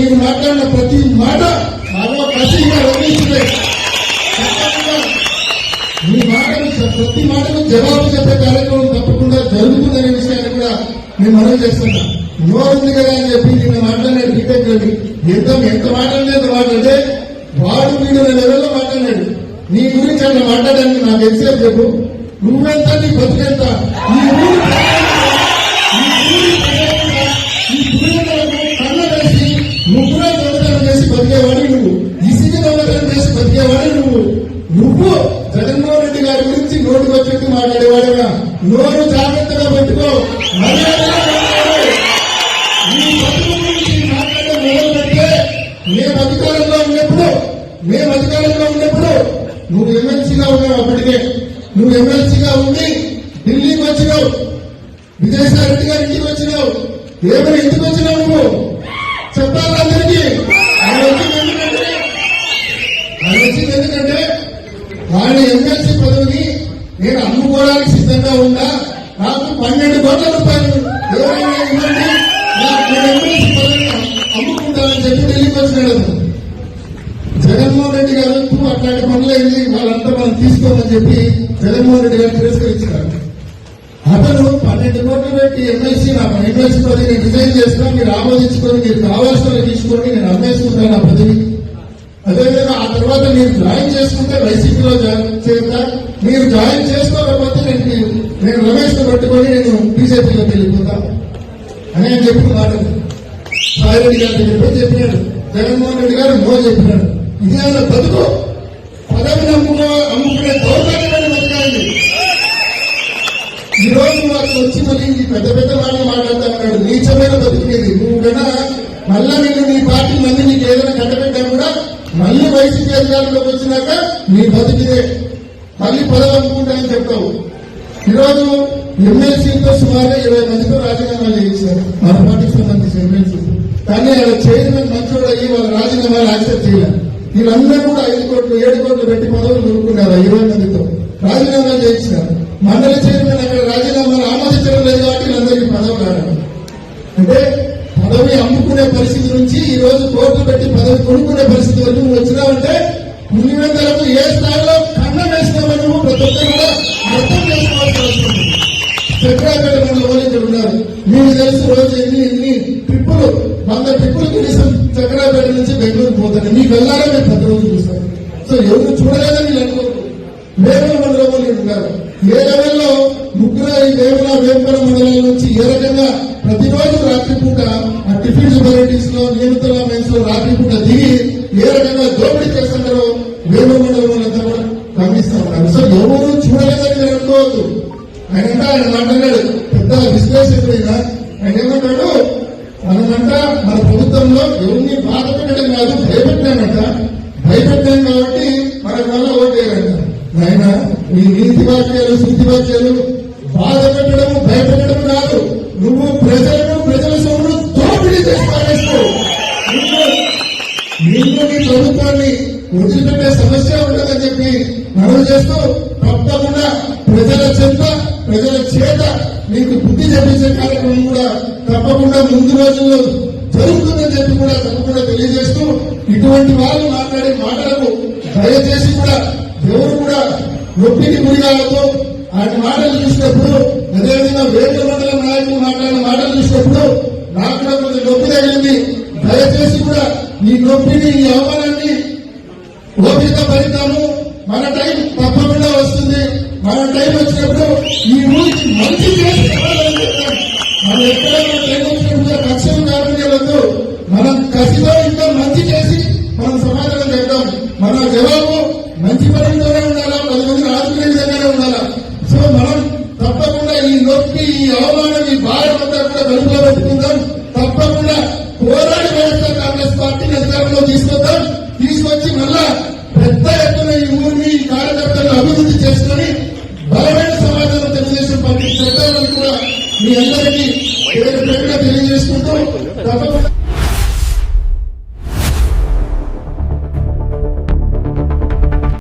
మీరు మాట్లాడిన ప్రతి మాట మాలో కసిగా వర్ణిస్తుంది. మీ మాటలు ప్రతి మాటకు జవాబు చెప్పే కార్యక్రమం తప్పకుండా జరుగుతుందనే విషయాన్ని కూడా నేను మనవి చేస్తున్నా. నోరుంది కదా అని చెప్పి నిన్న మాట్లాడినాడు క్రికెట్ ఎంత మాట్లాడలేదు మాట్లాడే వాడు వీడు లెవెల్లో మాట్లాడాడు. నీ గురించి అట్లా మాట్లాడడానికి నాకు ఎక్సేపు చెప్పు. నువ్వెంత, నీ బతుకెంత, ఈ ఊరు కన్న వేసి ముగ్గురే దొంగతనం చేసి బతికేవాడు నువ్వు, ఇసిగి దొంగతనం చేసి బతికేవాడు నువ్వు జగన్మోహన్ రెడ్డి గారి గురించి నోటుకు వచ్చేట్టు మాట్లాడేవాడుగా. నోరు జాగ్రత్తగా పెట్టుకో, మర్యాదగా మాట్లాడు. నీ బతుకు గురించి మాట్లాడడం మొదలు పెడితే మేము అధికారంలో ఉన్నప్పుడు నువ్వు ఎమ్మెల్సీగా ఉన్నావు. అప్పటికే నువ్వు ఎమ్మెల్సీగా ఉండి ఢిల్లీకి వచ్చినావు, విజయసాయి రెడ్డి గారి ఇంటికి వచ్చినావు. ఏమైనా ఎందుకు వచ్చినావు నువ్వు చెప్పాలి అందరికీ. ఆయన వచ్చింది ఎందుకంటే ఆయన ఎమ్మెల్సీ పదవిని నేను అమ్ముకోవడానికి సిద్ధంగా ఉన్నా, నాకు 12 కోట్ల రూపాయలు ఎవరైనా ఇవ్వండి, నేను ఎమ్మెల్సీ పదవిని అమ్ముకుంటానని చెప్పి ఢిల్లీకి వచ్చినాడు. జగన్మోహన్ రెడ్డి గారు అట్లాంటి పనులైంది వాళ్ళంతా మనం తీసుకోమని చెప్పి జగన్మోహన్ రెడ్డి గారు తిరస్కరించారు. అతను 12 కోట్లు పెట్టి ఎమ్మెల్సీ పదవి నేను రిజైన్ చేస్తున్నా, మీరు ఆమోదించుకొని మీరు కావాల్సిన తీసుకోండి, నేను అమ్మేసుకుంటాను ఆ పదవి. అదేవిధంగా ఆ తర్వాత మీరు జాయిన్ చేసుకుంటే వైసీపీలో చేరుతా, మీరు జాయిన్ చేసుకోకపోతే నేను రమేష్ ను పట్టుకొని నేను బీజేపీలోకి వెళ్ళిపోతా అని ఆయన చెప్పిన మాట సాయిరెడ్డి గారు చెప్పినాడు. జగన్మోహన్ రెడ్డి గారు నో చెప్పినాడు. ఇది ఆయన బతుకు. పదవిని అమ్ముకునే దౌర్భాగ్యమైన బతకాలి. ఈ రోజు వాళ్ళు వచ్చి మళ్ళీ పెద్ద మాటలు మాట్లాడుతా ఉన్నాడు. నీచమైన బతుకునేది నువ్వు కన్నా మళ్ళా నీ పార్టీ మంది నీకు ఏదైనా కట్టబెట్టా కూడా మళ్ళీ వైసీపీ అధికారంలోకి వచ్చినాక నీ బతికిదే మళ్ళీ పదవి అమ్ముకుంటానని చెప్తావు. ఈరోజు ఎమ్మెల్సీతో సుమారుగా 20 మందితో రాజీనామాలు చేయించారు మన పార్టీకి సంబంధించిన ఎమ్మెల్సీ. కానీ ఆయన చైర్మన్ మంచోడు అయ్యి వాళ్ళ రాజీనామాలు యాక్సెప్ట్ చేయాలి. వీళ్ళందరూ కూడా 5 కోట్లు 7 కోట్లు పెట్టి పదవులు దొరుకుతున్నారు. 20 మందితో రాజీనామాలు చేయించినారు. మండల చైర్మన్ అక్కడ రాజీనామాలు ఆమోదించడం లేదు కాబట్టి వీళ్ళందరికీ పదవులు రావడం. అంటే పదవి అమ్ముకునే పరిస్థితి నుంచి ఈ రోజు కోర్టు పెట్టి పదవి కొనుక్కునే పరిస్థితి వరకు నువ్వు వచ్చినావంటే పులివెందులకు ఏ స్థాయిలో కన్నం వేసినావని నువ్వు ప్రతి ఒక్కరు కూడా అర్థం చేసుకోవాల్సి వస్తుంది. చక్రాపేట మండలంలో ఇక్కడ ఉన్నారు. మీకు తెలుసు రోజు ఎన్ని ట్రిప్పులు 100 ట్రిప్పులు కనీసం చక్రాపేట నుంచి బెంగళూరు పోతాను. మీకు వెళ్ళాలని మేము 10 రోజులు చూస్తాను. సో ఎవరు చూడలేదని వీళ్ళు అనుకోరు. వేముల మండలంలో ఉన్నారు. ఏ లెవెల్లో ముగ్గురు ఈ వేముల మండలాల నుంచి ఏ రకంగా ప్రతిరోజు రాత్రిపూట ఆ టిఫిన్ వెరైటీస్ లో నియమితుల మెన్స్ లో రాత్రిపూట దిగి ఏ రకంగా దోపిడీ చేస్తున్నారో వేముల మండలం అంతా కూడా గమనిస్తా ఉన్నారు. సో ఎవరు చూడలేదని మీరు అనుకోవద్దు. ఆయన మాట్లాడాడు పెద్ద విశ్లేషకుడైనా. ఆయన ఏమంటాడు, మనమంట మన ప్రభుత్వంలో ఎవరిని బాధ పెట్టడం కాదు భయపెట్టామంట. భయపెట్టాం కాబట్టి మన వల్ల ఓటేయాలంట. ఆయన ఈ నీతి వాక్యాలు శుద్ధి వాక్యాలు బాధ పెట్టడం భయపెట్టడం కాదు. నువ్వు ప్రజల సొమ్మును దోపిడీ చేసి పారేస్తావు. నిన్ను నీ ప్రభుత్వాన్ని వదిలిపెట్టే సమస్య ఉండదని చెప్పి మనవి చేస్తూ తప్పకుండా ప్రజల చేత నీకు బుద్ధి చెప్పించే కార్యక్రమం కూడా తప్పకుండా ముందు రోజుల్లో జరుగుతుందని చెప్పి కూడా తప్పకుండా తెలియజేస్తూ ఇటువంటి వాళ్ళు మాట్లాడే మాటలకు దయచేసి కూడా ఎవరు కూడా నొప్పికి గురికాలతో ఆయన మాటలు చూసినప్పుడు, అదేవిధంగా వేముల మండలం నాయకులు మాట్లాడిన మాటలు చూసినప్పుడు నాకు కూడా కొంచెం నొప్పి తగిలింది. దయచేసి కూడా ఈ నొప్పిని ఈ అవమానాన్ని ఓపిక భరితాము. మన టైం తప్పకుండా వస్తుంది. మన టైం వచ్చినప్పుడు ఈ ఊరికి మంచి చేసి మనం ఎక్కడైనా టైం వచ్చినప్పుడు పక్షం కారణాలతో మనం కసిలో ఇంకా మంచి చేసి మనం సమాధానం చెప్తాం. మన జవాబు మంచి పనులతోనే ఉండాలా, 10 మందిని ఆదుకునే విధంగానే ఉండాలా. సో మనం తప్పకుండా ఈ నొప్పి ఈ అవమానం ఈ భారం అంతా కూడా వెలుగులో పెట్టుకుందాం. తప్పకుండా పోరాడి వైఎస్ఆర్ కాంగ్రెస్ పార్టీని అధికారంలో తీసుకొద్దాం. తీసుకొచ్చి మళ్ళా పెద్ద ఎత్తున ఈ ఊరిని ఈ కార్యకర్తలను అభివృద్ధి చేసుకుని బలమైన సమాజంలో తెలుగుదేశం పార్టీ పెట్టాలని కూడా మీ అందరికీ